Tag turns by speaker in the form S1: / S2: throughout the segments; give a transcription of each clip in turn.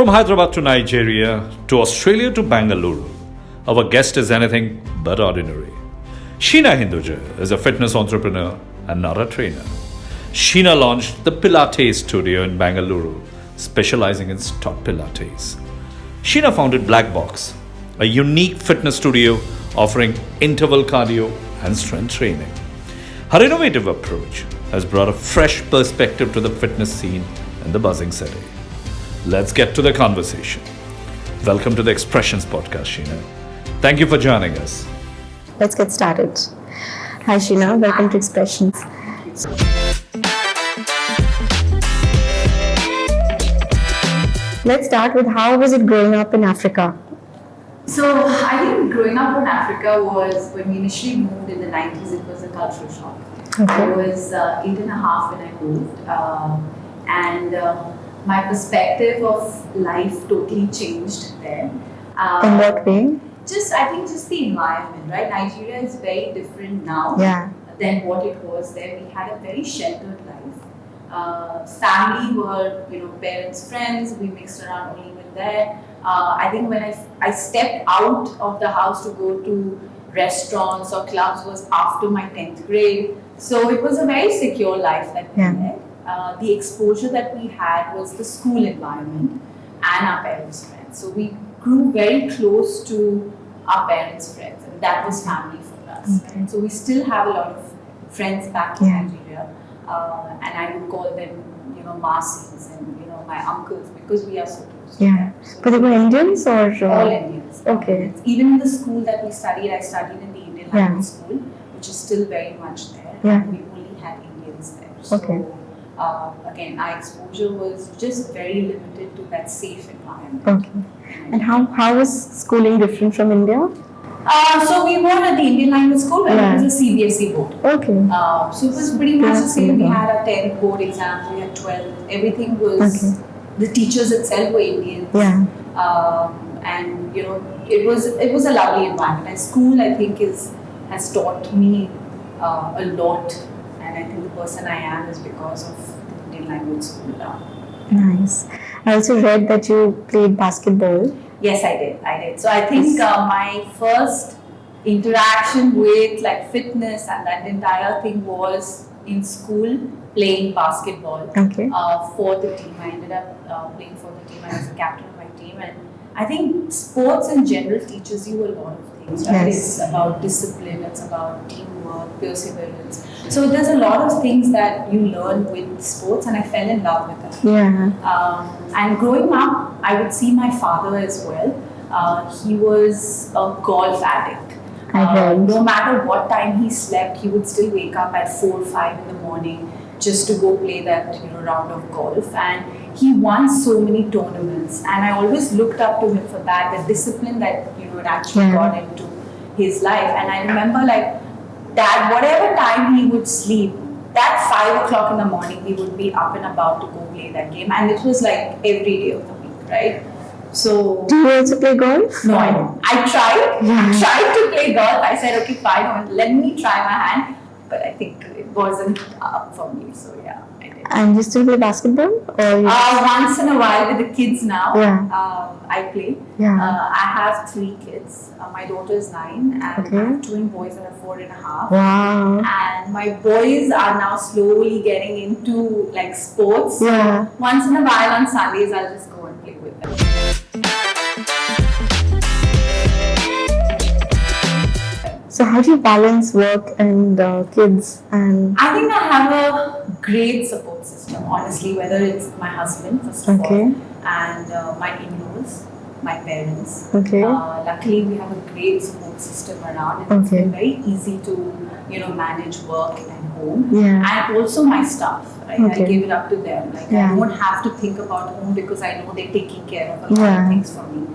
S1: From Hyderabad to Nigeria, to Australia to Bengaluru, our guest is anything but ordinary. Sheena Hinduja is a fitness entrepreneur and not a trainer. Sheena launched the Pilates Studio in Bengaluru, specializing in stop Pilates. Sheena founded BlackBx, a unique fitness studio offering interval cardio and strength training. Her innovative approach has brought a fresh perspective to the fitness scene in the buzzing city. Let's get to the conversation. Welcome to the Expressions Podcast, Sheena. Thank you for joining us.
S2: Let's get started. Hi Sheena, welcome to Expressions. Let's start with how was it growing up in Africa?
S3: So I think growing up in Africa was, when we initially moved in the 90s, it was a cultural shock.
S2: Okay.
S3: I was 8.5 when I moved, and my perspective of life totally changed there.
S2: In what way?
S3: I think just the environment, right? Nigeria is very different now than what it was there. We had a very sheltered life. Family were, parents, friends. We mixed around only with there. I think when I stepped out of the house to go to restaurants or clubs was after my 10th grade. So it was a very secure life that we had. The exposure that we had was the school environment and our parents' friends. So we grew very close to our parents' friends, and that was family for us.
S2: Okay.
S3: And so we still have a lot of friends back in Nigeria, and I would call them, Masis and my uncles, because we are so close to them. So
S2: But they were Indians or?
S3: all Indians.
S2: Okay.
S3: Even in the school that we studied, I studied in the Indian language school, which is still very much there.
S2: Yeah.
S3: And we only had Indians there. So,
S2: Okay.
S3: again, our exposure was just very limited to that safe environment.
S2: Okay. And how was schooling different from India?
S3: So we were at the Indian language school, and it was a CBSE board.
S2: Okay.
S3: So it was pretty much the same. We had our 10th board exams, we had 12. Everything was, the teachers itself were Indians.
S2: Yeah.
S3: And it was a lovely environment. And school, I think, has taught me a lot. And I think the person I am is because of the Indian language school now.
S2: Nice. I also read that you played basketball.
S3: Yes, I did. So I think my first interaction with fitness and that entire thing was in school, playing basketball for the team. I ended up playing for the team. I was the captain of my team, and I think sports in general teaches you a lot of things. Right?
S2: Yes.
S3: It's about discipline. It's about teamwork, perseverance. So there's a lot of things that you learn with sports, and I fell in love with it.
S2: Yeah.
S3: And growing up, I would see my father as well. He was a golf addict. No matter what time he slept, he would still wake up at 4 or 5 in the morning just to go play that round of golf. And he won so many tournaments. And I always looked up to him for that, the discipline that it actually got into his life. And I remember Dad, whatever time he would sleep, that 5 o'clock in the morning, he would be up and about to go play that game. And it was every day of the week, right? So,
S2: do you also play golf?
S3: No, I don't. I tried to play golf. I said, okay, fine, let me try my hand. But I think it wasn't up for me. So yeah, I did.
S2: And you still play basketball? Or
S3: once in a while with the kids now, I play.
S2: Yeah.
S3: I have 3 kids. My daughter is 9, and I have twin boys that are 4.5.
S2: Wow.
S3: And my boys are now slowly getting into sports.
S2: Yeah.
S3: So once in a while on Sundays, I'll just go and play with them.
S2: So how do you balance work and kids? And
S3: I think I have a great support system, honestly, whether it's my husband, first of all, and my in-laws, my parents. Luckily, we have a great support system around, and it's been very easy to, manage work and home. And also my staff, right? I give it up to them. I don't have to think about home because I know they're taking care of a lot of things for me.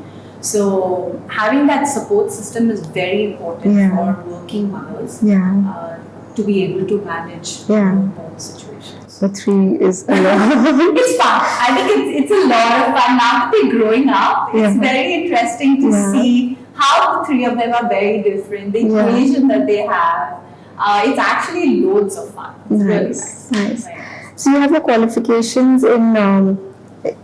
S3: So having that support system is very important for working mothers to be able to manage both situations.
S2: So 3 is a lot.
S3: It's fun. I think it's a lot of fun. Now that they're growing up, it's very interesting to see how the 3 of them are very different, the equation that they have. It's actually loads of fun. It's really nice.
S2: Nice. So you have your qualifications in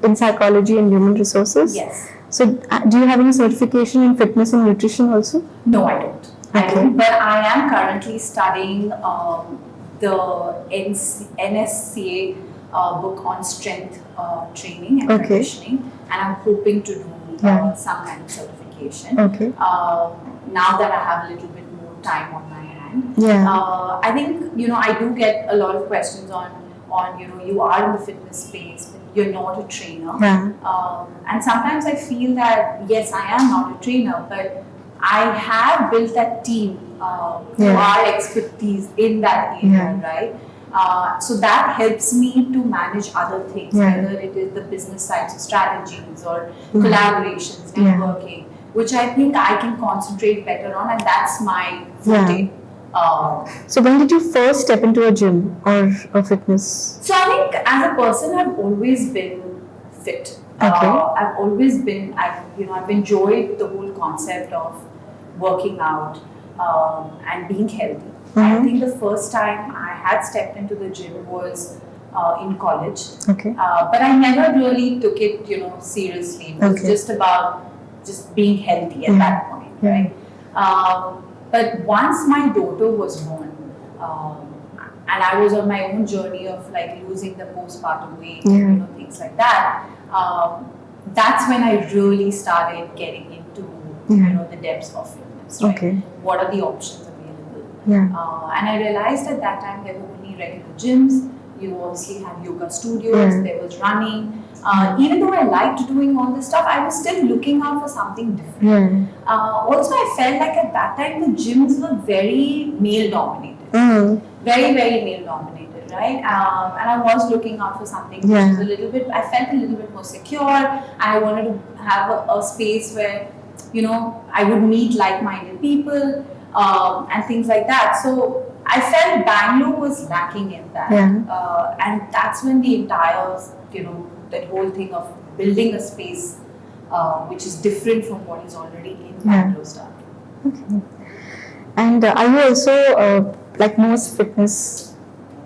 S2: in psychology and human resources.
S3: Yes.
S2: So, do you have any certification in fitness and nutrition also?
S3: No, I don't. I don't. But I am currently studying the NSCA book on strength training and conditioning, and I'm hoping to do some kind of certification. Now that I have a little bit more time on my hand. I think, I do get a lot of questions on you are in the fitness space, but you're not a trainer. And sometimes I feel that, yes, I am not a trainer, but I have built that team who are expertise in that area, right? So that helps me to manage other things, whether it is the business sides of strategies or collaborations, networking, which I think I can concentrate better on, and that's my forte.
S2: So when did you first step into a gym or a fitness?
S3: So I think as a person, I've always been fit. I've always been, I've enjoyed the whole concept of working out and being healthy. I think the first time I had stepped into the gym was in college. But I never really took it, seriously. It was just about just being healthy at that point, right? But once my daughter was born, and I was on my own journey of like losing the postpartum weight, things like that, that's when I really started getting into, the depths of fitness, right? What are the options available? And I realized at that time there were only regular gyms. You obviously had yoga studios, there was running. Even though I liked doing all this stuff, I was still looking out for something different. Also, I felt like at that time the gyms were very male dominated. Very, very male dominated, right? And I was looking out for something which was a little bit, I felt a little bit more secure. I wanted to have a space where, I would meet like-minded people and things like that. So I felt Bangalore was lacking in that. And that's when the entire, that whole thing of building a space which is different from what is already in Bangalore started.
S2: And are you also, like most fitness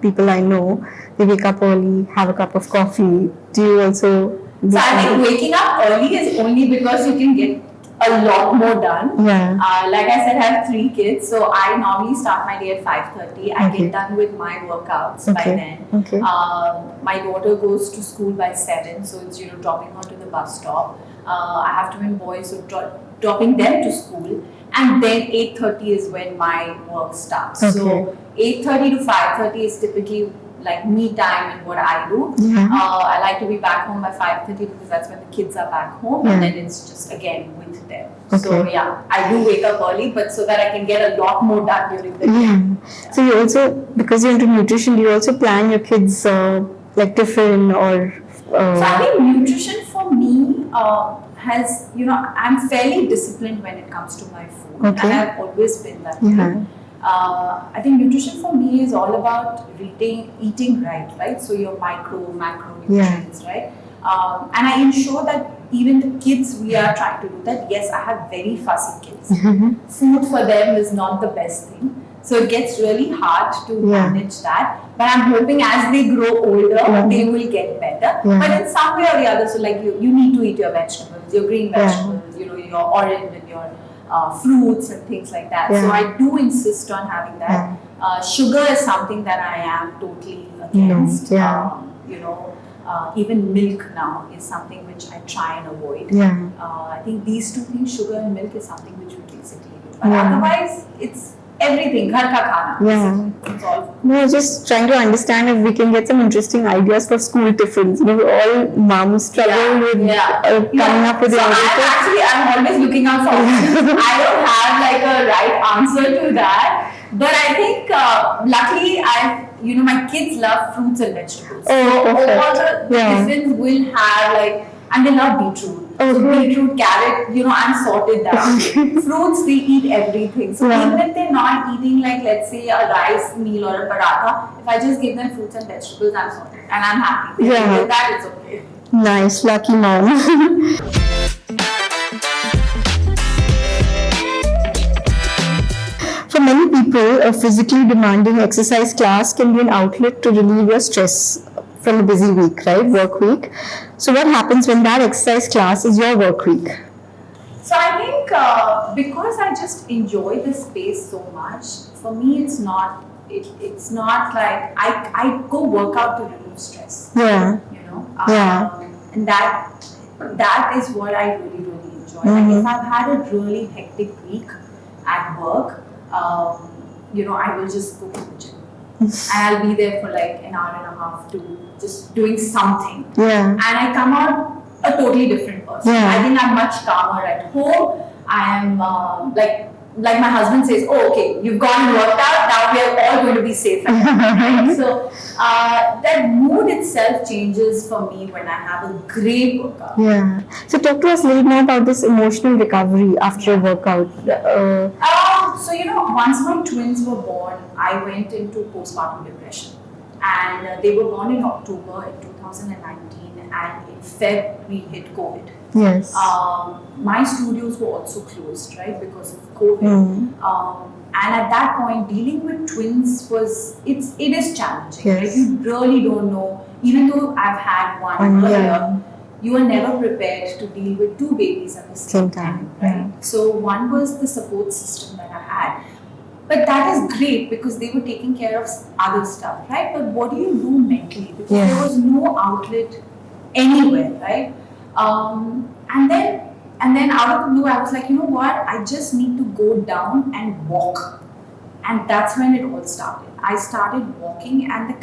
S2: people I know, they wake up early, have a cup of coffee. Do you also?
S3: So I think waking up early is only because you can get a lot more done. Like I said, I have 3 kids, so I normally start my day at 5:30. I get done with my workouts by then. My daughter goes to school by 7, so it's dropping her to the bus stop. I have twin boys, so dropping them to school, and then 8:30 is when my work starts. So 8:30 to 5:30 is typically like me time and what I do. I like to be back home by 5:30 because that's when the kids are back home, and then it's just again with them. So I do wake up early, but so that I can get a lot more done during the day.
S2: So you also, because you're into nutrition, do you also plan your kids like tiffin or?
S3: So I think nutrition for me has, I'm fairly disciplined when it comes to my food, and I've always been that way. I think nutrition for me is all about eating right? So your macro nutrients, right? And I ensure that even the kids, we are trying to do that. Yes, I have very fussy kids. Food for them is not the best thing. So it gets really hard to manage that. But I'm hoping as they grow older, they will get better. But in some way or the other, so like you need to eat your vegetables, your green vegetables, your orange and your fruits and things like that. So I do insist on having that. Sugar is something that I am totally against. Even milk now is something which I try and avoid. I think these 2 things, sugar and milk, is something which we basically do. But otherwise, it's everything, ghar ka khana. It's all.
S2: No, just trying to understand if we can get some interesting ideas for school tiffins. All moms struggle with coming up with the
S3: So I'm always looking out for I don't have like a right answer to that. But I think luckily my kids love fruits and vegetables. So all the tiffins will have and they love beetroot. So beetroot, carrot, I'm sorted down. Fruits, they eat everything. So even if they're not eating let's say a rice meal or a paratha, if I just give them fruits and vegetables, I'm sorted. And I'm happy. With that, it's okay.
S2: Nice, lucky mom. For many people, a physically demanding exercise class can be an outlet to relieve your stress from a busy week, right? Work week. So what happens when that exercise class is your work week?
S3: So I think because I just enjoy the space so much, for me it's not like I go work out to remove stress.
S2: Yeah.
S3: You know.
S2: Yeah.
S3: And that is what I really enjoy. Like if I've had a really hectic week at work, I will just go to the gym. And I'll be there for like an hour and a half to just doing something.
S2: Yeah.
S3: And I come out a totally different person.
S2: Yeah.
S3: I think I'm much calmer at home. I am like my husband says, oh, okay, you've gone and worked out, now we are all going to be safe. Right? So that mood itself changes for me when I have a great workout.
S2: Yeah. So talk to us a little more about this emotional recovery after a workout.
S3: So once my twins were born, I went into postpartum depression. And they were born in October in 2019, and in Feb we hit COVID.
S2: Yes.
S3: My studios were also closed, right, because of COVID. And at that point, dealing with twins it is challenging.
S2: Yes.
S3: Right? You really don't know. Even though I've had one earlier, you are never prepared to deal with two babies at the same time, right? So one was the support system that I had. But that is great because they were taking care of other stuff, right? But what do you do mentally? Because there was no outlet anywhere, right? And then out of the blue, I was like, you know what? I just need to go down and walk. And that's when it all started. I started walking, and the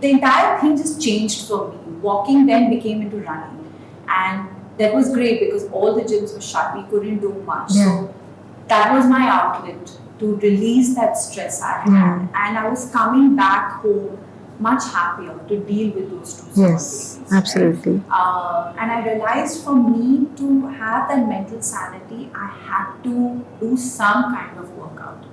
S3: entire thing just changed for me. Walking then became into running. And that was great because all the gyms were shut. We couldn't do much.
S2: Yeah.
S3: So that was my outlet to release that stress I had. And I was coming back home much happier to deal with those two small babies.
S2: Yes, absolutely.
S3: Right? And I realized for me to have that mental sanity, I had to do some kind of workout.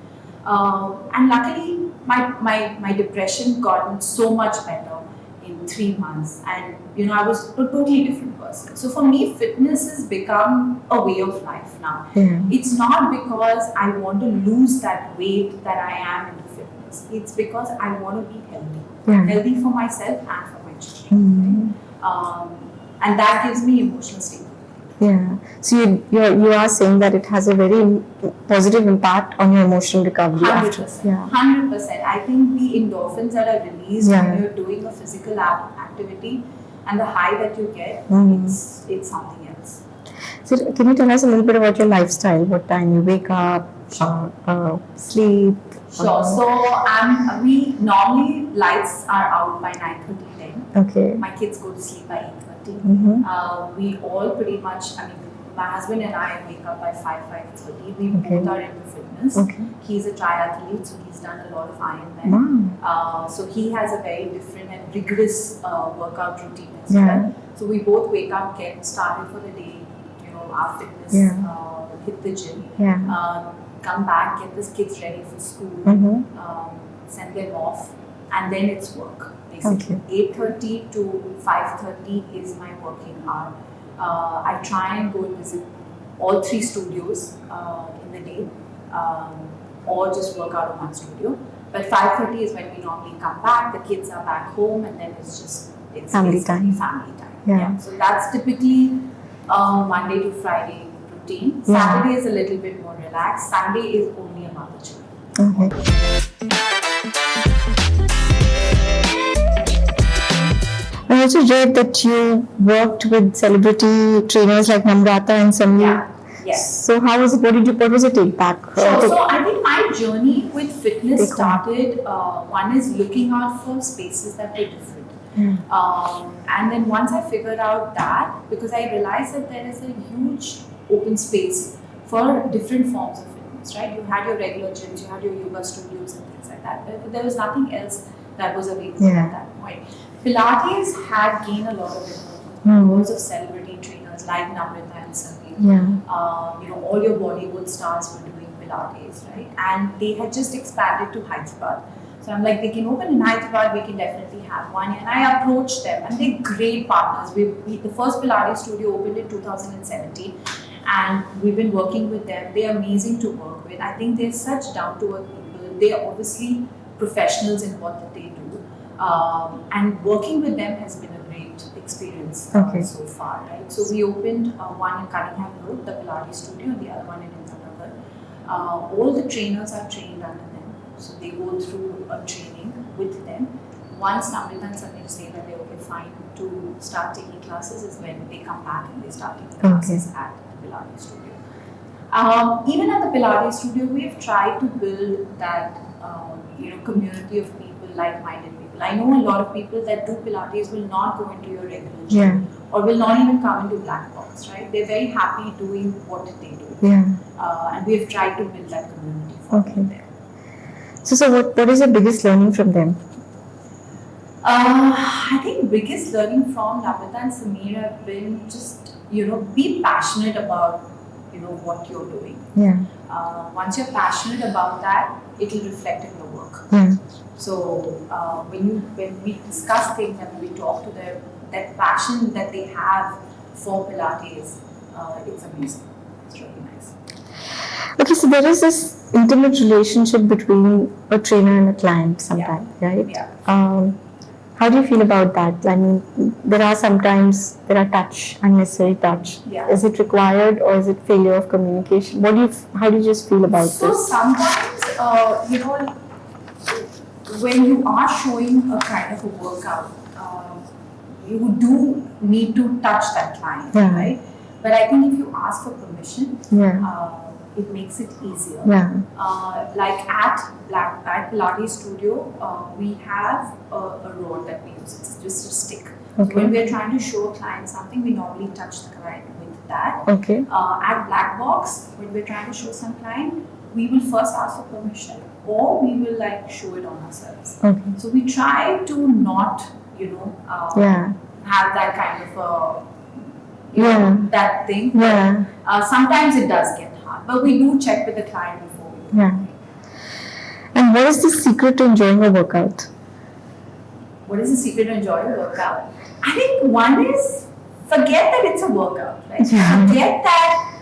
S3: And luckily, my depression got so much better in 3 months, and I was a totally different person. So for me, fitness has become a way of life now. It's not because I want to lose that weight that I am into fitness. It's because I want to be healthy for myself and for my children. Right? And that gives me emotional stability.
S2: Yeah. So you are saying that it has a very positive impact on your emotional recovery
S3: 100%. 100%. I think the endorphins that are released when you're doing a physical activity and the high that you get, it's something else.
S2: So can you tell us a little bit about your lifestyle? What time you wake up, sleep?
S3: Sure. So we normally lights are out by 9:30, 10.
S2: Okay.
S3: My kids go to sleep by 8:30. We all pretty much, my husband and I wake up by 5:30. We both are into fitness. He's a triathlete, so he's done a lot of Ironman. So he has a very different and rigorous workout routine as well. So we both wake up, get started for the day, our fitness, hit the gym, come back, get the kids ready for school, send them off, and then it's work. Basically, 8:30 to 5:30 is my working hour. I try and go and visit all 3 studios in the day, or just work out of one studio. But 5:30 is when we normally come back. The kids are back home, and then it's
S2: family time.
S3: Yeah. So that's typically Monday to Friday routine. Saturday is a little bit more relaxed. Sunday is only about the children.
S2: I also read that you worked with celebrity trainers like Namrata and Samir.
S3: Yes.
S2: So how was it? What was it take back?
S3: So I think my journey with fitness started, one is looking out for spaces that were different. And then once I figured out that, because I realized that there is a huge open space for different forms of fitness, right? You had your regular gyms, you had your yoga studios and things like that, but there was nothing else that was available at that point. Pilates had gained a lot of importance because of celebrity trainers like Namrata and Samir. All your Bollywood stars were doing Pilates, right? And they had just expanded to Hyderabad. So I'm like, they can open in Hyderabad, we can definitely have one. And I approached them, and they're great partners. The first Pilates studio opened in 2017, and we've been working with them. They're amazing to work with. I think they're such down-to-earth people. They're obviously professionals in what that they do. And working with them has been a great experience so far, right? So we opened one in Cunningham Road, the Pilates Studio, and the other one in Bengaluru. All the trainers are trained under them, so they go through a training with them. Once Namrita and Samir say that they're okay, fine to start taking classes, is when they come back and they start taking classes at the Pilates Studio. Even at the Pilates Studio, we've tried to build that community of people, like-minded people. I know a lot of people that do Pilates will not go into your regular gym or will not even come into BlackBx, right? They're very happy doing what they do. And we've tried to build that community for them there.
S2: So what is your biggest learning from them?
S3: I think biggest learning from Namrita and Samir have been just, be passionate about, what you're doing. Once you're passionate about that, it will reflect in your work. So when we discuss things and when we talk to them, that passion that they have for Pilates, it's amazing. It's really nice.
S2: Okay, so there is this intimate relationship between a trainer and a client sometimes, right? How do you feel about that? I mean, there are touch, unnecessary touch. Is it required or is it failure of communication? How do you just feel about this?
S3: So sometimes, when you are showing a kind of a workout, you do need to touch that client, right? But I think if you ask for permission, it makes it easier. Like at Pilates Studio, we have a rod that we use. It's just a stick. When we're trying to show a client something, we normally touch the client with that. At BlackBx, when we're trying to show some client, we will first ask for permission, or we will show it on ourselves. So we try to not, have that kind of that thing. Sometimes it does get hard, but we do check with the client before we do.
S2: And what is the secret to enjoying a workout?
S3: What is the secret to enjoying a workout? I think one is forget that it's a workout. Right? Forget that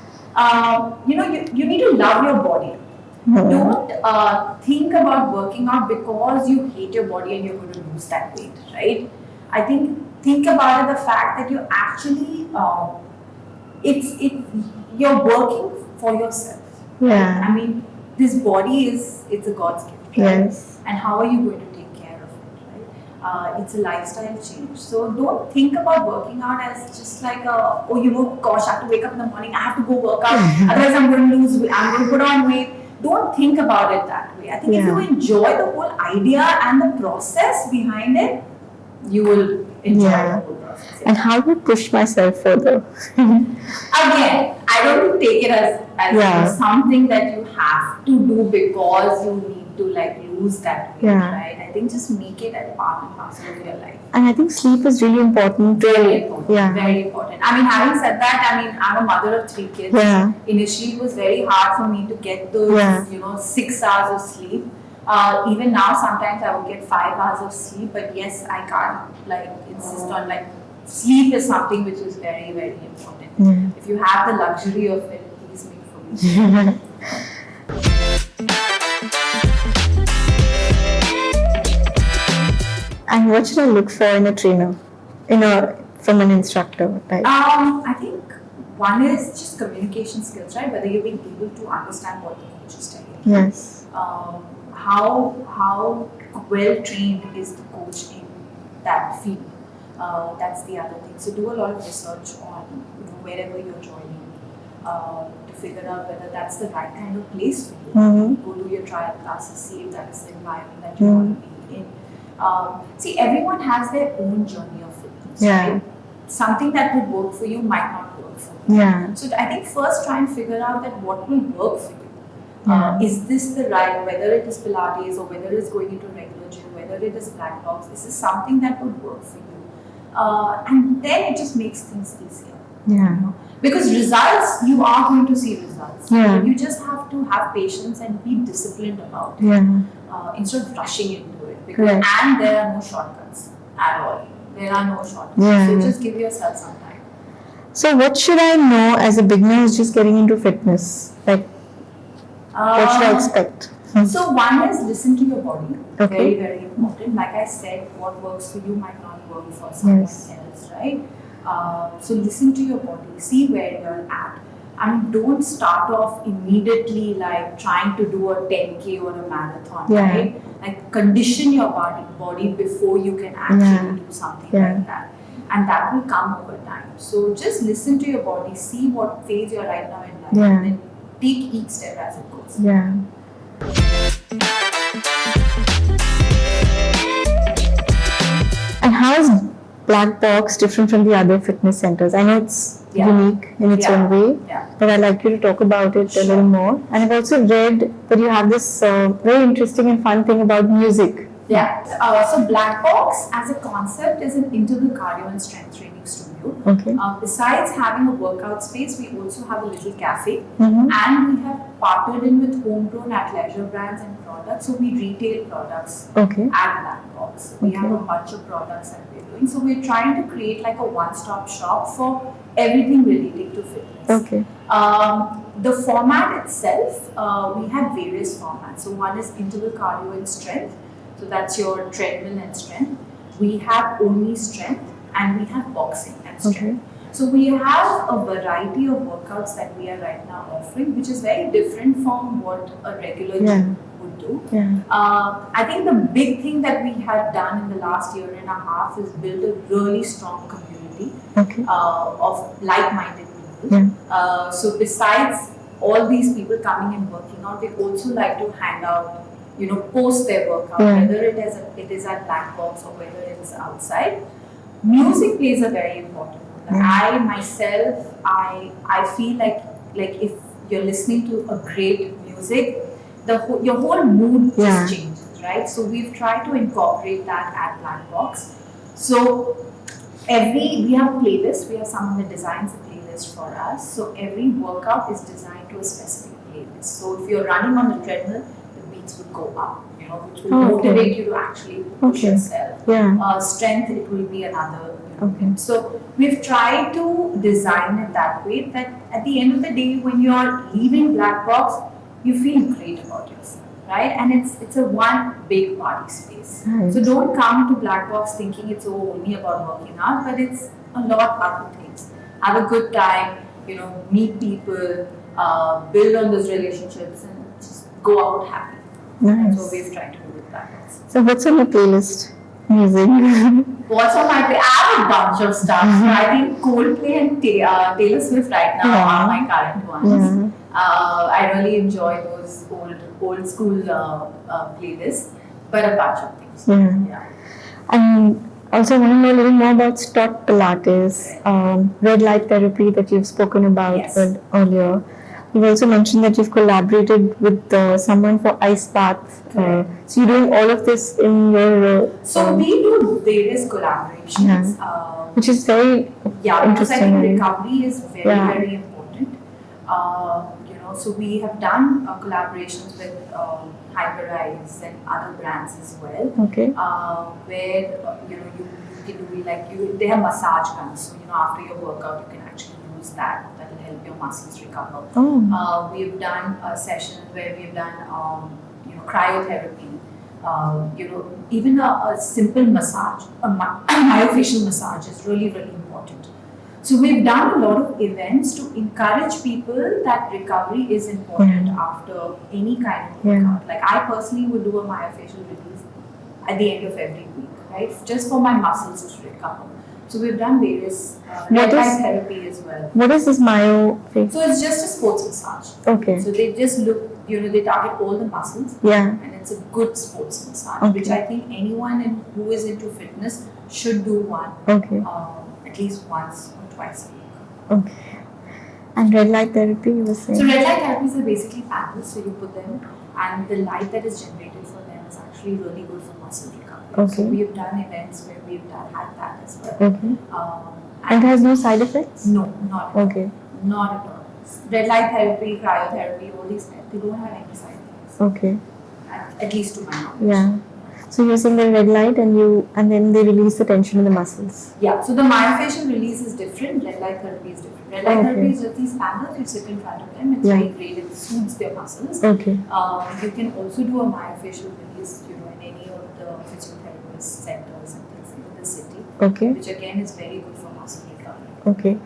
S3: you need to love your body. Don't think about working out because you hate your body and you're going to lose that weight, right? I think about it, the fact that you actually you're working for yourself. I mean, this body it's a God's gift, right? And how are you going to take care of it, right? It's a lifestyle change. So don't think about working out as just like gosh, I have to wake up in the morning, I have to go work out, otherwise I'm going to lose weight, I'm going to put on weight. Don't think about it that way. I think if you enjoy the whole idea and the process behind it, you will enjoy the whole process.
S2: And how do you push myself further?
S3: Again, I don't take it as something that you have to do because you need to lose that weight, right? I think just make it a part and parcel of your life.
S2: And I think sleep is really important.
S3: Very important. Very important. I mean, having said that, I'm a mother of 3 kids. Initially, it was very hard for me to get those 6 hours of sleep. Even now, sometimes I would get 5 hours of sleep, but yes, I can't insist on sleep is something which is very, very important. If you have the luxury of it, please make full use.
S2: And what should I look for in a trainer, from an instructor? Right?
S3: I think one is just communication skills, right? Whether you're being able to understand what the coach is telling you. How well trained is the coach in that field? That's the other thing. So do a lot of research on wherever you're joining to figure out whether that's the right kind of place for you. Go do your trial classes, see if that is the environment that you want to be in. See, everyone has their own journey of fitness. Right? Something that would work for you might not work for you. So I think first try and figure out that what will work for you. Is this the right, whether it is Pilates or whether it's going into regular gym, whether it is BlackBx, this is something that would work for you. And then it just makes things easier. Because results, you are going to see results. You just have to have patience and be disciplined about it instead of rushing into it. And there are no shortcuts at all. There are no shortcuts. So just give yourself some time.
S2: So what should I know as a beginner who's just getting into fitness? What should I expect?
S3: So one is listen to your body.
S2: Okay.
S3: Very, very important. Like I said, what works for you might not work for someone else, right? So listen to your body. See where you're at. I mean, don't start off immediately like trying to do a 10K or a marathon, right? Like condition your body before you can actually do something like that. And that will come over time. So just listen to your body, see what phase you're right now in life, and then take each step as it goes.
S2: Yeah. And how is BlackBx different from the other fitness centers? I know it's unique in its own way, but I'd like you to talk about it a little more. And I've also read that you have this very interesting and fun thing about music.
S3: Yeah. So BlackBx as a concept is an interval cardio and strength training studio.
S2: Okay.
S3: Besides having a workout space, we also have a little cafe, and we have partnered in with homegrown athleisure brands and products. So we retail products at BlackBx. We have a bunch of products that we're doing. So we're trying to create like a one-stop shop for everything relating to fitness.
S2: Okay.
S3: The format itself, we have various formats. So one is interval cardio and strength. So that's your treadmill and strength. We have only strength, and we have boxing and strength. So we have a variety of workouts that we are right now offering, which is very different from what a regular gym would do. I think the big thing that we have done in the last year and a half is build a really strong community of like-minded people. So besides all these people coming and working out, they also like to hang out, post their workout, whether it is at BlackBx or whether it's outside. Music plays a very important role. I myself, I feel like if you're listening to a great music, your whole mood just changes, right? So we've tried to incorporate that at BlackBx. So we have a playlist. We have someone that designs a playlist for us. So every workout is designed to a specific playlist. So if you're running on the treadmill, would go up, which will motivate you to actually push yourself. Strength, it will be another. So we've tried to design it that way that at the end of the day, when you're leaving BlackBx, you feel great about yourself, right? And it's a one big party space. So don't come to BlackBx thinking it's only about working out, but it's a lot of other things. Have a good time, meet people, build on those relationships, and just go out happy.
S2: Nice.
S3: That's what we've tried to do with BlackBx.
S2: So what's on your playlist? Music.
S3: What's on my playlist? I have a bunch of stuff. I think Coldplay and Taylor Swift right now are my current ones. I really enjoy those old school playlists, but a bunch of things.
S2: And also I want to know a little more about Stop Pilates, red light therapy that you've spoken about earlier. You've also mentioned that you've collaborated with someone for ice bath. So you're doing all of this in your...
S3: So we do various collaborations.
S2: Which is very interesting.
S3: Because I think recovery is very, very important. So we have done collaborations with Hyperice and other brands as well. Where, you can do they have massage guns. So, after your workout, you can actually use that will help your muscles recover. We've done sessions where we've done cryotherapy. Even a simple massage, a myofascial massage is really, really important. So we've done a lot of events to encourage people that recovery is important after any kind of workout. Like I personally would do a myofascial release at the end of every week, right? Just for my muscles to recover. So we've done various red light therapy as well.
S2: What is this myofascial?
S3: So it's just a sports massage. So they just look, they target all the muscles. And it's a good sports massage, which I think anyone who is into fitness should do one. At least once or twice a week.
S2: And red light therapy, you were saying?
S3: So red light therapies are basically panels, so you put them, and the light that is generated for them is actually really good for muscle recovery. So we have done events where we've had that as well.
S2: And it has no side effects?
S3: No, not at all. Not at all. Red light therapy, cryotherapy, all these, they don't have any side effects. At least to my knowledge.
S2: So you're saying the red light and then they release the tension in the muscles.
S3: So the myofascial release is different, red light therapy is different. Red light therapy is just these panels, you sit in front of them, it's very great, it soothes their muscles.
S2: Okay.
S3: You can also do a myofascial release, in any of the physiotherapist centers and things in the city.
S2: Okay.
S3: Which again is very good for muscle recovery.
S2: Okay.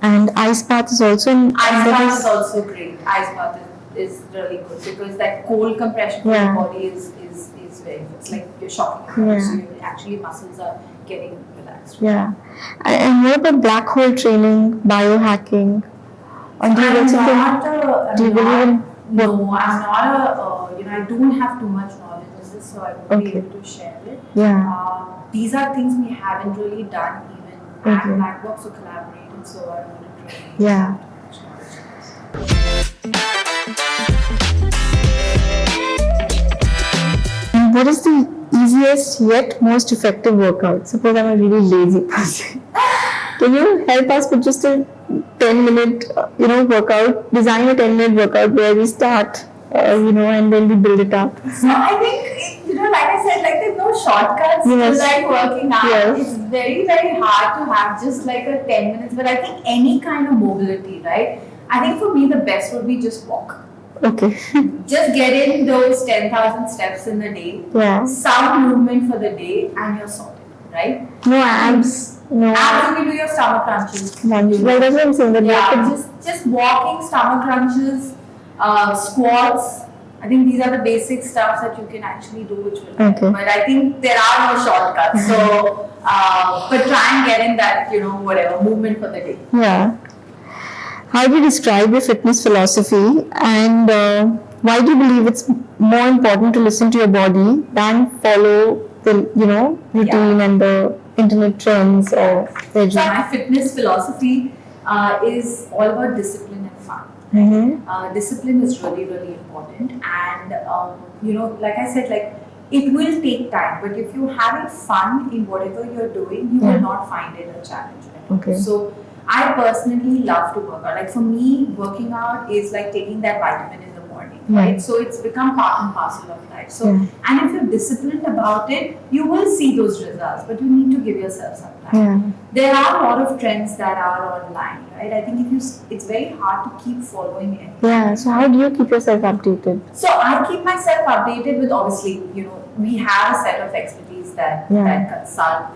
S2: And ice bath is also
S3: ice bath is also great. Ice bath is really good because that cold compression for the body is very good. It's like you're shocking your body, so your actually muscles are getting relaxed.
S2: Yeah. And what about black hole training, biohacking?
S3: No, I'm not I don't have too much knowledge on this, so I won't be able to share it.
S2: Yeah.
S3: These are things we haven't really done even at BlackBx or collaborated, so I wouldn't really have too much knowledge on this.
S2: What is the easiest yet most effective workout? Suppose I'm a really lazy person. Can you help us with just a 10-minute, workout? Design a 10-minute workout where we start, and then we build it up.
S3: So I think, like I said, there's no shortcuts to working out.
S2: Yes.
S3: It's very, very hard to have just like a 10 minutes. But I think any kind of mobility, right? I think for me the best would be just walk.
S2: Okay.
S3: Just get in those 10,000 steps in the day.
S2: Yeah.
S3: Some movement for the day, and you're sorted, right?
S2: No abs. No.
S3: Abs, you can do your stomach crunches.
S2: Well, that's what I'm saying.
S3: Just walking, stomach crunches, squats. I think these are the basic stuff that you can actually do, which will help. But I think there are no shortcuts. So, but try and get in that, whatever movement for the day.
S2: Yeah. How do you describe your fitness philosophy, and why do you believe it's more important to listen to your body than follow the routine and the internet trends or the
S3: So my fitness philosophy is all about discipline and fun. Discipline is really, really important, and like I said, it will take time, but if you're having fun in whatever you're doing, you will not find it a challenge. Right? So I personally love to work out. Like for me, working out is like taking that vitamin in the morning, right? So it's become part and parcel of life. So, and if you're disciplined about it, you will see those results, but you need to give yourself some time. There are a lot of trends that are online, right? I think it's very hard to keep following it.
S2: Yeah. So how do you keep yourself updated?
S3: So I keep myself updated with, obviously, we have a set of expertise that consult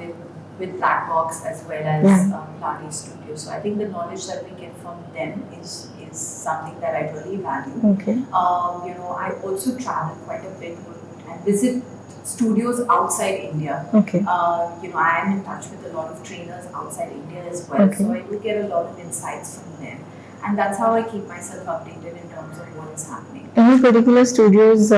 S3: with BlackBx as well as Pilates Studio. So I think the knowledge that we get from them is something that I really value.
S2: Okay.
S3: I also travel quite a bit and visit studios outside India.
S2: Okay.
S3: I am in touch with a lot of trainers outside India as well.
S2: Okay.
S3: So I do get a lot of insights from them. And that's how I keep myself updated in terms of what is happening.
S2: Any particular studios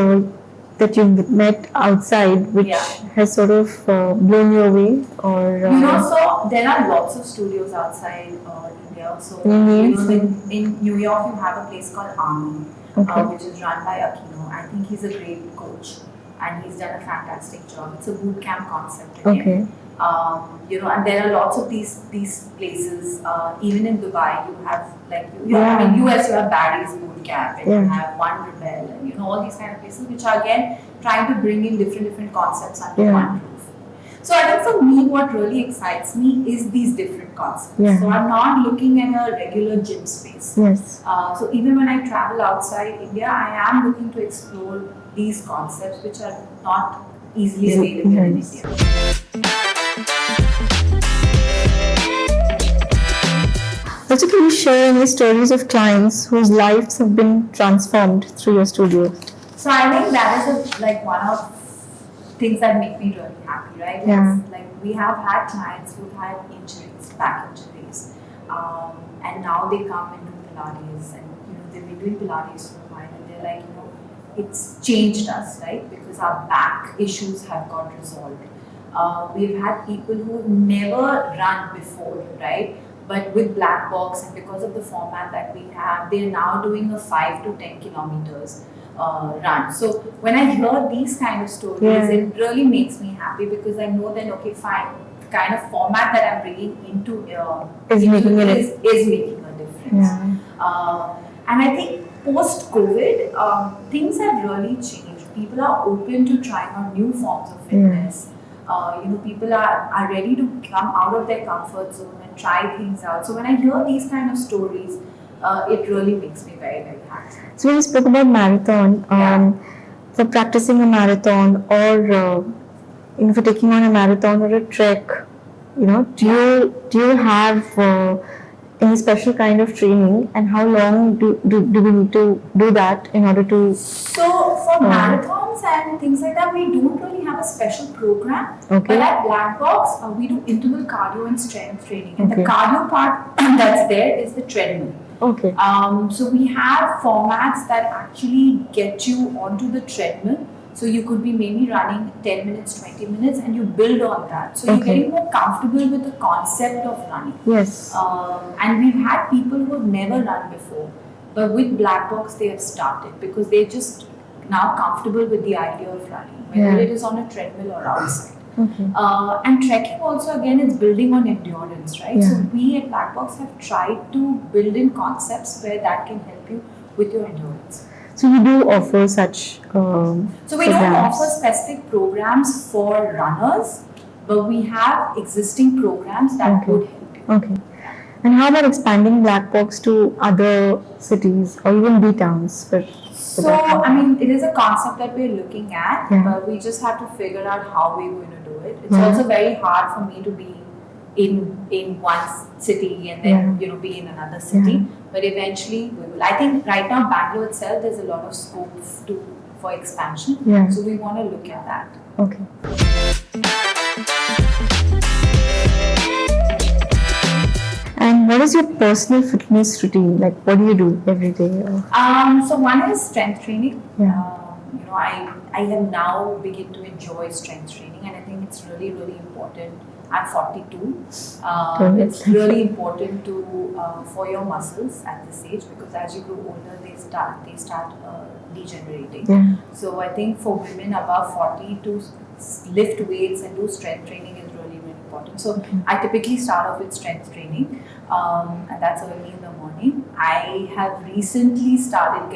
S2: that you've met outside which has sort of blown you away, or
S3: so there are lots of studios outside India. So in New York you have a place called Army, which is run by Akino. I think he's a great coach and he's done a fantastic job. It's a boot camp concept again. And there are lots of these places. Even in Dubai, you have in US you have Barry's boot camp, and you have One Rebel, and all these kind of places which are again trying to bring in different concepts under one roof. So I think for me, what really excites me is these different concepts. So I'm not looking at a regular gym space. So even when I travel outside India, I am looking to explore these concepts which are not easily available in India.
S2: Also, can you share any stories of clients whose lives have been transformed through your studio?
S3: So I think that is one of things that make me really happy, right? We have had clients who've had injuries, back injuries, and now they come into Pilates, and they've been doing Pilates for a while, and they're like, it's changed us, right? Because our back issues have got resolved. We've had people who've never run before, right? But with BlackBx and because of the format that we have, they're now doing a 5 to 10 kilometers run. So when I hear these kind of stories, it really makes me happy because I know that, okay, fine, the kind of format that I'm bringing into is making a difference. And I think post-COVID, things have really changed. People are open to trying out new forms of fitness. people are ready to come out of their comfort zone and try things out. So when I hear these kind of stories, it really makes me very, very happy.
S2: So when you spoke about marathon, for practicing a marathon or for taking on a marathon or a trek, do you have any special kind of training, and how long do we need to do that in order to?
S3: So for marathons and things like that, we don't really have a special program.
S2: Okay.
S3: But at BlackBx, we do interval cardio and strength training, and the cardio part that's there is the treadmill.
S2: Okay.
S3: So we have formats that actually get you onto the treadmill. So you could be maybe running 10 minutes, 20 minutes, and you build on that. So you're getting more comfortable with the concept of running.
S2: Yes.
S3: And we've had people who have never run before, but with BlackBx they have started because they're just now comfortable with the idea of running, whether it is on a treadmill or outside.
S2: Okay.
S3: And trekking also, again, is building on endurance, right?
S2: Yeah.
S3: So we at BlackBx have tried to build in concepts where that can help you with your endurance.
S2: So you do offer such
S3: So we don't offer specific programs for runners, but we have existing programs that would help you.
S2: Okay. And how about expanding BlackBx to other cities or even B towns?
S3: So, I mean, it is a concept that we're looking at, but we just have to figure out how we're going to do it. It's also very hard for me to be in one city and then be in another city. But eventually we will. I think right now Bangalore itself, there's a lot of scope for expansion. So we want to look at that.
S2: Okay. And what is your personal fitness routine? Like, what do you do every day?
S3: So one is strength training. I have now begun to enjoy strength training, and I think it's really, really important. I'm 42. It's really important for your muscles at this age, because as you grow older, they start degenerating. So I think for women above 40 to lift weights and do strength training is really, really important. So I typically start off with strength training, and that's early in the morning. I have recently started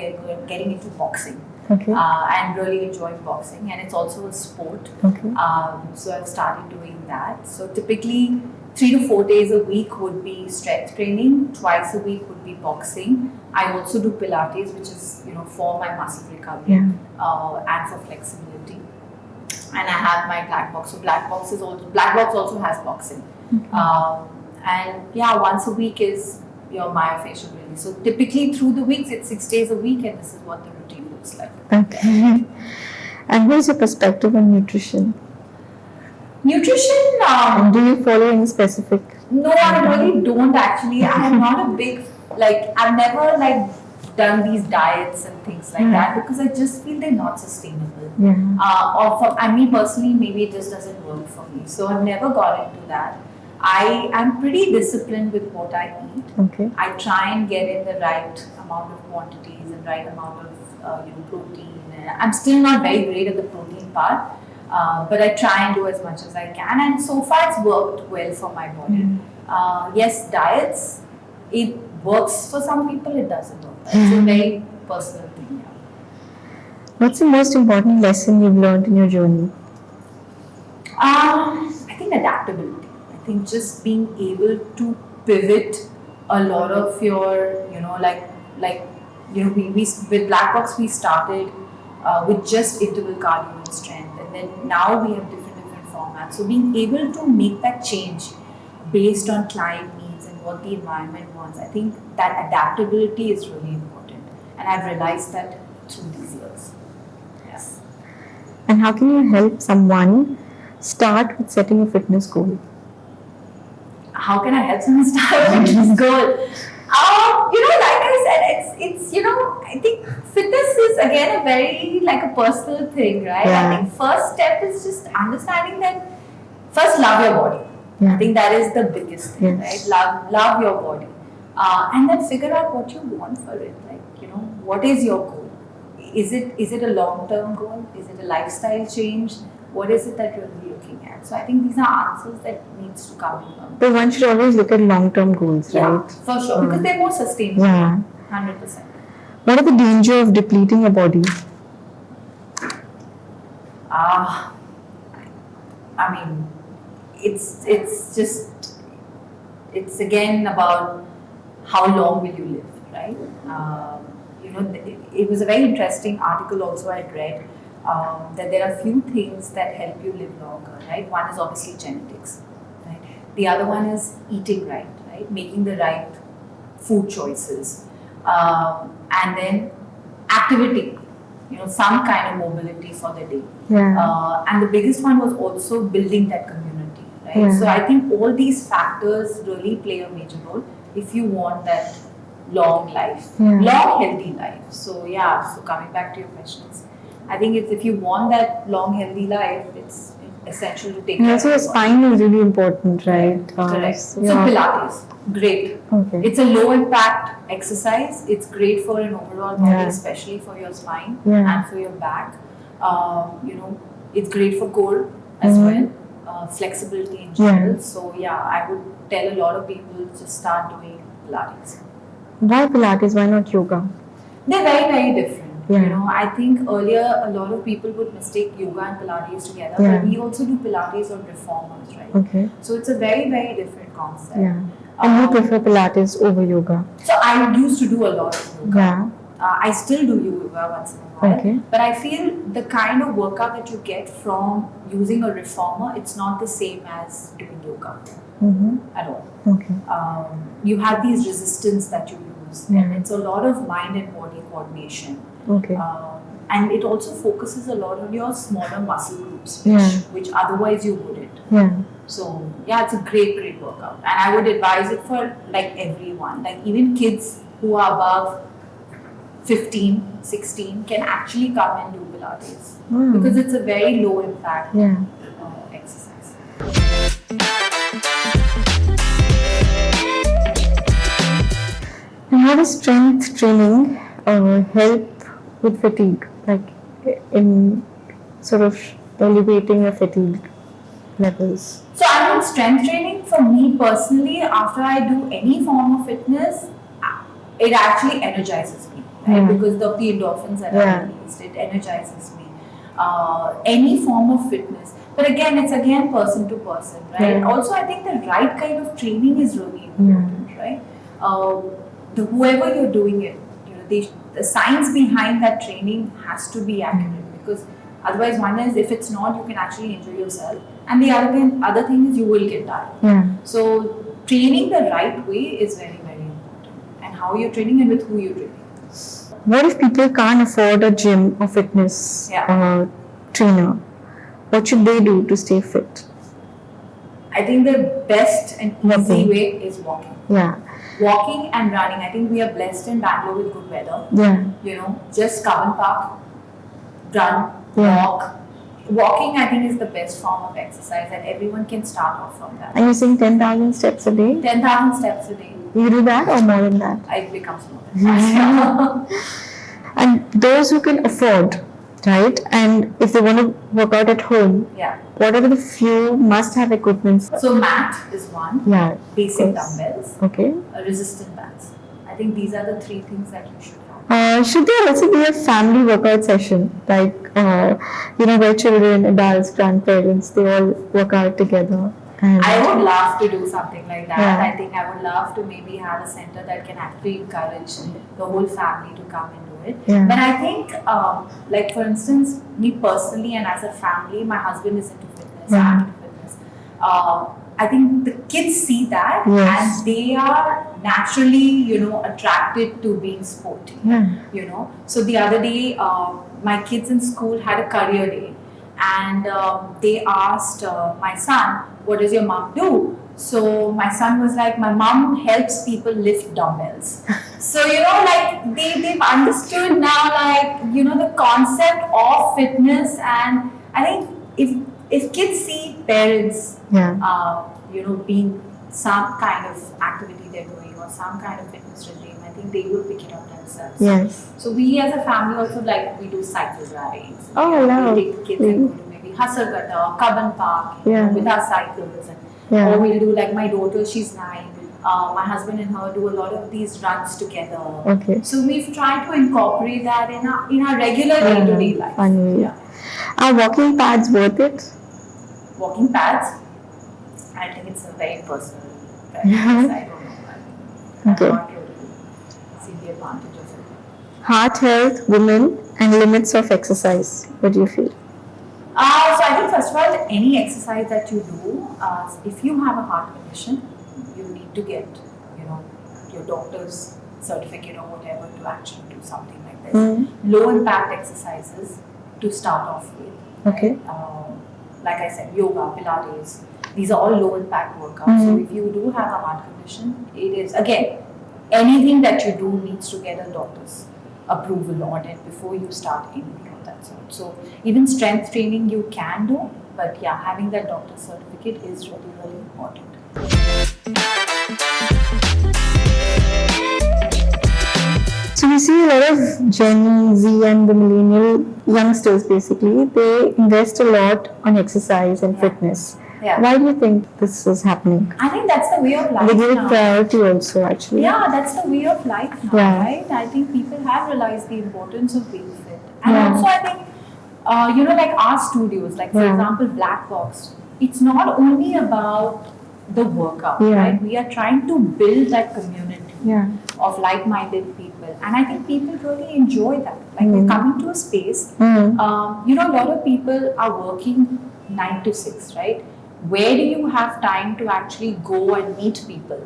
S3: getting into boxing. I'm really enjoying boxing, and it's also a sport. So I've started doing that. So typically 3 to 4 days a week would be strength training, twice a week would be boxing. I also do Pilates, which is for my muscle recovery and for flexibility. And I have my BlackBx. So BlackBx also has boxing. And once a week is your myofascial release. So typically through the weeks, it's 6 days a week, and this is what the routine looks like.
S2: Okay. And what is your perspective on nutrition?
S3: Nutrition.
S2: And do you follow any specific?
S3: No, I really don't actually. I am not a big I've never done these diets and things like that, because I just feel they're not sustainable. Or for me personally, maybe it just doesn't work for me. So I've never got into that. I am pretty disciplined with what I eat. I try and get in the right amount of quantities and right amount of protein. I'm still not very great at the protein part, but I try and do as much as I can, and so far it's worked well for my body. Yes, diets, it works for some people, it doesn't work. It's a very personal thing.
S2: What's the most important lesson you've learned in your journey?
S3: I think adaptability. I think just being able to pivot a lot of your, we with BlackBx we started with just interval cardio and strength, and then now we have different formats. So being able to make that change based on client needs and what the environment wants, I think that adaptability is really important, and I've realized that through these years. Yes.
S2: And how can you help someone start with setting a fitness goal?
S3: How can I help someone start a fitness goal? Like I said, it's I think fitness is again a very a personal thing, right? I think first step is just understanding that first love your body. I think that is the biggest thing, right? Love your body, and then figure out what you want for it. What is your goal? Is it a long-term goal? Is it a lifestyle change? What is it that you're looking at? So I think these are answers that needs to come from.
S2: But one should always look at long-term goals, right?
S3: For sure, because they're more sustainable. 100%.
S2: What are the danger of depleting your body?
S3: I mean, it's just, it's again about how long will you live, right? It was a very interesting article also I'd read, that there are few things that help you live longer, right? One is obviously genetics, right? The other one is eating right, making the right food choices, and then activity, some kind of mobility for the day.
S2: Yeah.
S3: And the biggest one was also building that community, right?
S2: Yeah.
S3: So I think all these factors really play a major role if you want that long life,
S2: Yeah.
S3: long healthy life. So so coming back to your questions, I think if you want that long healthy life, it's essential to take
S2: And
S3: care
S2: also,
S3: of
S2: your
S3: your
S2: spine is really important, right?
S3: Correct.
S2: So
S3: So Pilates, great.
S2: Okay.
S3: It's a low impact exercise. It's great for an overall body,
S2: Yeah.
S3: especially for your spine
S2: Yeah.
S3: and for your back. It's great for core as well. Flexibility in general.
S2: Yeah.
S3: So I would tell a lot of people to start doing Pilates.
S2: Why Pilates? Why not yoga?
S3: They're very, very different.
S2: Yeah.
S3: I think earlier a lot of people would mistake yoga and Pilates together,
S2: Yeah.
S3: but we also do Pilates on reformers, right?
S2: Okay.
S3: So it's a very, very different concept.
S2: Yeah. And you prefer Pilates over yoga?
S3: So I used to do a lot of yoga.
S2: Yeah.
S3: I still do yoga once in a while.
S2: Okay.
S3: But I feel the kind of workout that you get from using a reformer, it's not the same as doing yoga at all.
S2: Okay.
S3: You have these resistance that you use,
S2: Yeah.
S3: and it's a lot of mind and body coordination.
S2: Okay.
S3: And it also focuses a lot on your smaller muscle groups,
S2: Yeah.
S3: which otherwise you wouldn't.
S2: Yeah.
S3: So it's a great, great workout, and I would advise it for like everyone, like even kids who are above 15, 16 can actually come and do Pilates because it's a very low impact
S2: Yeah.
S3: exercise.
S2: And how does strength training help with fatigue? Like in sort of elevating your fatigue levels?
S3: So I mean, strength training for me personally, after I do any form of fitness, it actually energizes me, right?
S2: Yeah.
S3: Because of the endorphins that
S2: Yeah.
S3: are released, it energizes me. Any form of fitness, but again, it's person to person, right?
S2: Yeah.
S3: Also, I think the right kind of training is really important, right? Whoever you're doing it, the science behind that training has to be accurate, because otherwise, one is, if it's not, you can actually injure yourself, and the other thing is you will get tired.
S2: Yeah.
S3: So training the right way is very, very important, and how you're training and with who you're training.
S2: What if people can't afford a gym or fitness trainer? What should they do to stay fit?
S3: I think the best and easy
S2: Walking.
S3: way is walking.
S2: Yeah.
S3: Walking and running. I think we are blessed in Bangalore with good weather.
S2: Yeah.
S3: Just come and park, run,
S2: Yeah.
S3: walk. Walking, I think, is the best form of exercise, and everyone can start off from that.
S2: And you're saying 10,000 steps a day?
S3: 10,000 steps a day.
S2: You do that or more than that?
S3: It becomes more than that.
S2: And those who can afford, right? And if they want to work out at home,
S3: Yeah.
S2: what are the few must-have equipments?
S3: So mat is one.
S2: Yeah.
S3: Basic
S2: course.
S3: dumbbells.
S2: Okay.
S3: Resistant bands. I think these are the three things that you should have.
S2: Should there also be a family workout session, like where children, adults, grandparents, they all work out together? And
S3: I would love to do something like that.
S2: Yeah.
S3: I think I would love to maybe have a center that can actually encourage the whole family to come and do it.
S2: Yeah.
S3: But I think, like for instance, me personally and as a family, my husband is into fitness.
S2: Yeah.
S3: I'm into fitness. I think the kids see that,
S2: Yes.
S3: and they are naturally, attracted to being sporty.
S2: Yeah.
S3: So the other day, my kids in school had a career day, and they asked my son, "What does your mom do?" So my son was like, "My mom helps people lift dumbbells." So they've understood now, the concept of fitness. And I think if kids see parents being some kind of activity they're doing or some kind of fitness regime, I think they will pick it up themselves.
S2: Yes.
S3: So we as a family also we do cycle rides.
S2: Oh, wow.
S3: We take the kids and go to maybe Hasargata or Kaban Park with our cycles.
S2: Yeah.
S3: Or we'll do, like my daughter, she's 9. My husband and her do a lot of these runs together.
S2: Okay.
S3: So we've tried to incorporate that in our regular day-to-day life.
S2: Funny.
S3: Yeah.
S2: Are walking pads worth it?
S3: walking pads. I think it's a very personal preference. I don't know. I'm
S2: Okay.
S3: not really see the advantage of it.
S2: Heart health, women, and limits of exercise. What do you feel?
S3: So I think first of all, any exercise that you do, if you have a heart condition, you need to get, your doctor's certificate or whatever to actually do something like this. Low impact exercises to start off with.
S2: Okay.
S3: Like I said, yoga, Pilates, these are all low impact workouts. So if you do have a heart condition, it is, again, anything that you do needs to get a doctor's approval on it before you start anything of that sort. So even strength training you can do, but yeah, having that doctor's certificate is really, really important.
S2: So we see a lot of Gen Z and the millennial youngsters basically, they invest a lot on exercise and fitness.
S3: Yeah.
S2: Why do you think this is happening?
S3: I think that's the way of life
S2: They give it
S3: now.
S2: priority also actually.
S3: Yeah, that's the way of life now,
S2: Yeah.
S3: right? I think people have realized the importance of being fit. And
S2: Yeah.
S3: also I think, like our studios, like for
S2: Yeah.
S3: example, BlackBx, it's not only about the workout,
S2: Yeah.
S3: right? We are trying to build that community
S2: Yeah.
S3: of like-minded people. And I think people really enjoy that. Like we're coming to a space, a lot of people are working 9 to 6, right? Where do you have time to actually go and meet people?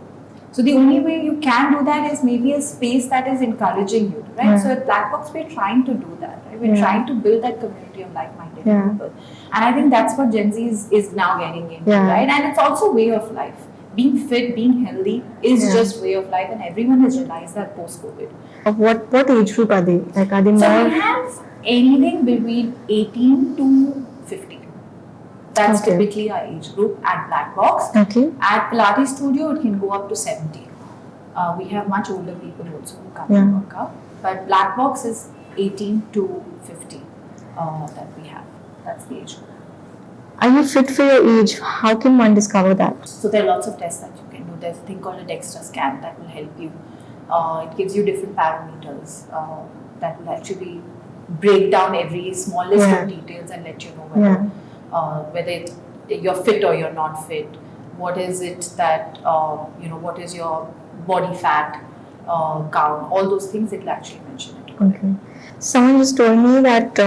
S3: So the only way you can do that is maybe a space that is encouraging you, right?
S2: Yeah.
S3: So at BlackBx, we're trying to do that, right? We're
S2: Yeah.
S3: trying to build that community of like-minded
S2: Yeah.
S3: people. And I think that's what Gen Z is now getting into,
S2: Yeah.
S3: right? And it's also way of life. Being fit, being healthy is
S2: Yeah.
S3: just way of life, and everyone has realized that post-COVID.
S2: What age group are they? Like are they
S3: So
S2: more?
S3: we have anything between 18 to 50. That's
S2: Okay.
S3: typically our age group at BlackBx.
S2: Okay.
S3: At Pilates Studio, it can go up to 70. We have much older people also who come and
S2: Yeah.
S3: work out. But BlackBx is 18 to 50 that we have. That's the age group.
S2: Are you fit for your age? How can one discover that?
S3: So there are lots of tests that you can do. There's a thing called a DEXA scan that will help you. It gives you different parameters that will actually break down every smallest
S2: Yeah.
S3: of details and let you know whether you're fit or you're not fit. What is it that what is your body fat count? All those things it will actually mention it.
S2: Okay. Someone just told me that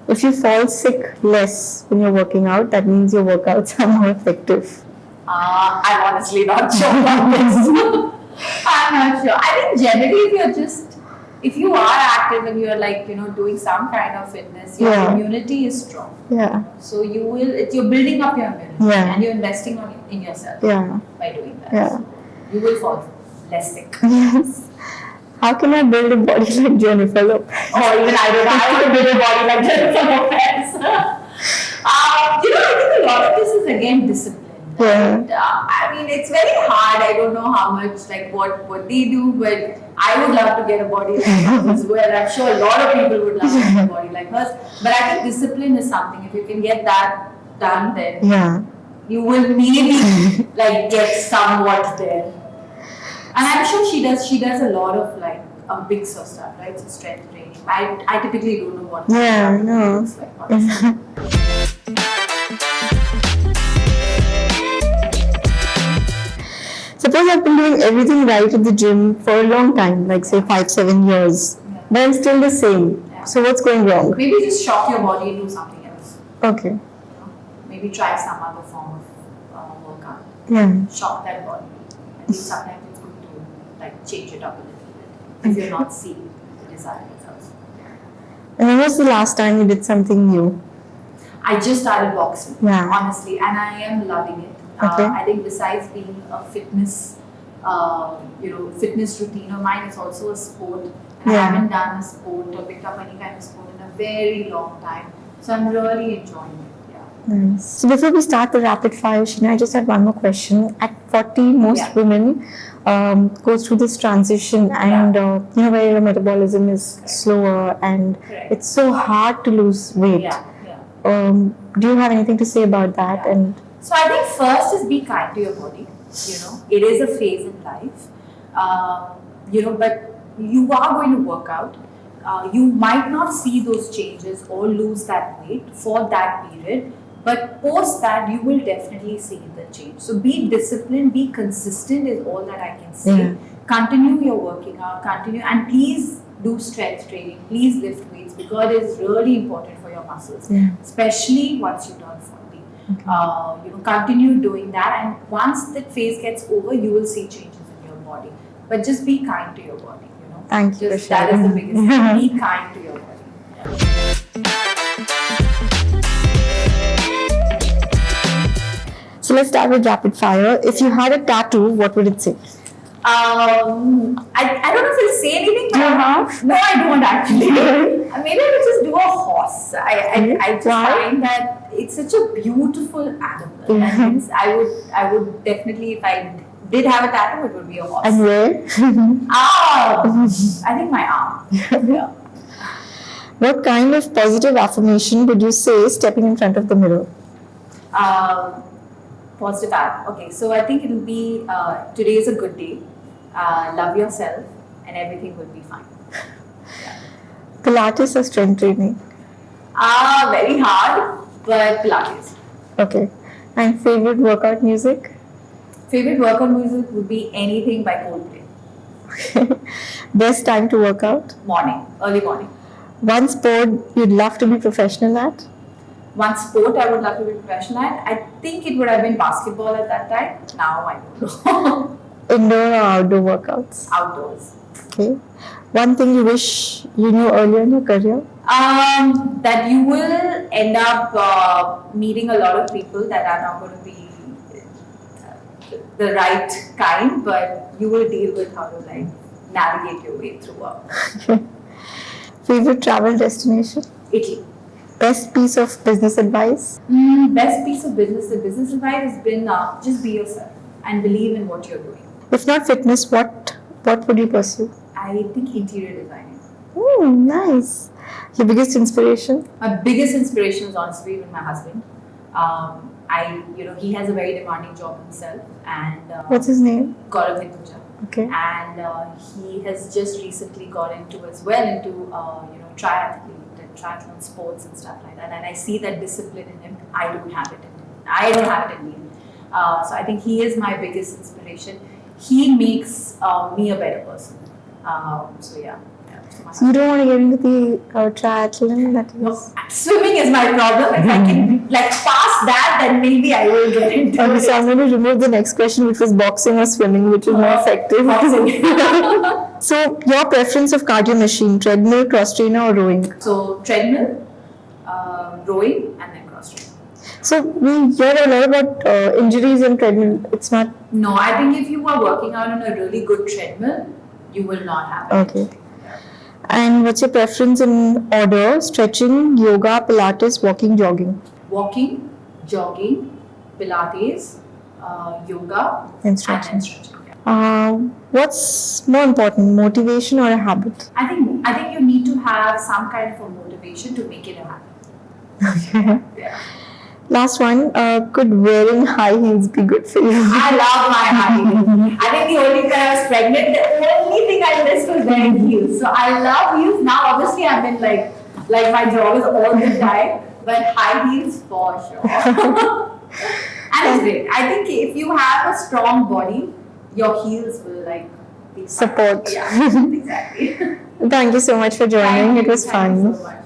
S2: if you fall sick less when you're working out, that means your workouts are more effective.
S3: I'm honestly not sure about this. I'm not sure. I think generally if you are active and you're doing some kind of fitness, your
S2: Yeah.
S3: immunity is strong.
S2: Yeah.
S3: So you're building up your immunity
S2: Yeah.
S3: and you're investing in yourself
S2: Yeah.
S3: by doing that.
S2: Yeah.
S3: So you will fall less sick.
S2: Yes. How can I build a body like Jennifer Lopez?
S3: Or even I don't know, I want to build a body like Jennifer Lopez. I think a lot of this is again discipline.
S2: Yeah.
S3: And, I mean, it's very hard. I don't know how much, what they do, but I would love to get a body like hers as well. I'm sure a lot of people would love to get a body like hers. But I think discipline is something. If you can get that done, then
S2: Yeah.
S3: you will maybe get somewhat there. And I'm sure she does a lot of big stuff, right? So strength training. I typically don't know what
S2: Yeah,
S3: it
S2: no.
S3: looks like, honestly.
S2: Suppose I've been doing everything right at the gym for a long time, like say 5-7 years,
S3: Yeah.
S2: but I'm still the same.
S3: Yeah.
S2: So what's going wrong?
S3: Maybe just shock your body and do something else.
S2: Okay.
S3: Maybe try some other form of workout.
S2: Yeah.
S3: Shock that body. I think sometimes it's good to change it up a little bit if you're not seeing the desired results.
S2: And when was the last time you did something new?
S3: I just started boxing,
S2: Yeah.
S3: honestly, and I am loving it.
S2: Okay.
S3: I think besides being a fitness routine of mine, it's also a sport. And I
S2: Yeah.
S3: haven't done a sport or picked up any kind of sport in a very long time. So I'm really enjoying it. Yeah.
S2: Nice. So before we start the rapid fire, Sheena, I just had one more question. At 40, most
S3: Yeah.
S2: women go through this transition, and where your metabolism is slower, and
S3: Correct.
S2: it's so hard to lose weight.
S3: Yeah, yeah.
S2: Do you have anything to say about that?
S3: Yeah.
S2: And
S3: So I think first is be kind to your body. It is a phase in life. But you are going to work out. You might not see those changes or lose that weight for that period, But post that, you will definitely see the change. So be disciplined, be consistent is all that I can say.
S2: Yeah.
S3: Continue your working out, continue, and please do strength training. Please lift weights because it is really important for your muscles, especially once you turn 40. Okay. Continue doing that, and once that phase gets over, you will see changes in your body. But just be kind to your body.
S2: Thank you.
S3: That is the biggest thing. Be kind to your body.
S2: So let's start with rapid fire. If you had a tattoo, what would it say?
S3: I don't know if it'll say anything. But no, I don't actually. Maybe I would just do a horse. I just find that it's such a beautiful animal. And I would definitely, if I did have a tattoo, it would be a horse.
S2: And where?
S3: I think my arm. Yeah.
S2: What kind of positive affirmation would you say stepping in front of the mirror?
S3: Positive app. Okay, so I think it'll be today is a good day. Love yourself, and everything will be fine. Yeah.
S2: Pilates or strength training?
S3: Very hard, but Pilates.
S2: Okay. And favorite workout music?
S3: Favorite workout music would be anything by Coldplay.
S2: Okay. Best time to work out?
S3: Morning, early morning.
S2: One sport you'd love to be professional at?
S3: One sport I would love to be professional at? I think it would have been basketball at that time. Now I don't know.
S2: Indoor or outdoor workouts?
S3: Outdoors.
S2: Okay. One thing you wish you knew earlier in your career?
S3: That you will end up meeting a lot of people that are not going to be the right kind, but you will deal with how to navigate your way through.
S2: Okay. Favorite travel destination?
S3: Italy.
S2: Best piece of business advice?
S3: Best piece of business advice has been just be yourself and believe in what you're doing.
S2: If not fitness, what would you pursue?
S3: I think interior designing.
S2: Nice. Your biggest inspiration?
S3: My biggest inspiration is honestly with my husband. He has a very demanding job himself, and
S2: what's his name?
S3: Hinduja.
S2: Okay.
S3: And he has just recently got into triathlon sports and stuff like that. And I see that discipline in him. I don't have it in me. So I think he is my biggest inspiration. He makes me a better person. So yeah.
S2: So you don't want to get into the triathlon?
S3: No, swimming is my problem. If I can pass that, then maybe I will get into it.
S2: So I'm going to remove the next question, which was boxing or swimming, which is more effective. So your preference of cardio machine, treadmill, cross trainer or rowing?
S3: So treadmill, rowing and then cross trainer.
S2: So we hear a lot about injuries in treadmill. It's not...
S3: No, I think if you are working out on a really good treadmill, you will not have it.
S2: Okay. And what's your preference in order? Stretching, yoga, Pilates, walking, jogging?
S3: Walking, jogging, Pilates, yoga,
S2: and stretching.
S3: Yeah.
S2: What's more important, motivation or a habit?
S3: I think you need to have some kind of a motivation to make it a habit.
S2: Okay.
S3: Yeah.
S2: Last one, could wearing high heels be good for you?
S3: I love my high heels. I think the only time I was pregnant, the only thing I missed was wearing heels. So I love heels. Now obviously I've been like my joggers all the time, but high heels for sure. And it's great. I think if you have a strong body, your heels will be
S2: support.
S3: Yeah, exactly.
S2: Thank you so much for joining. It was fun.
S3: Thank you so much.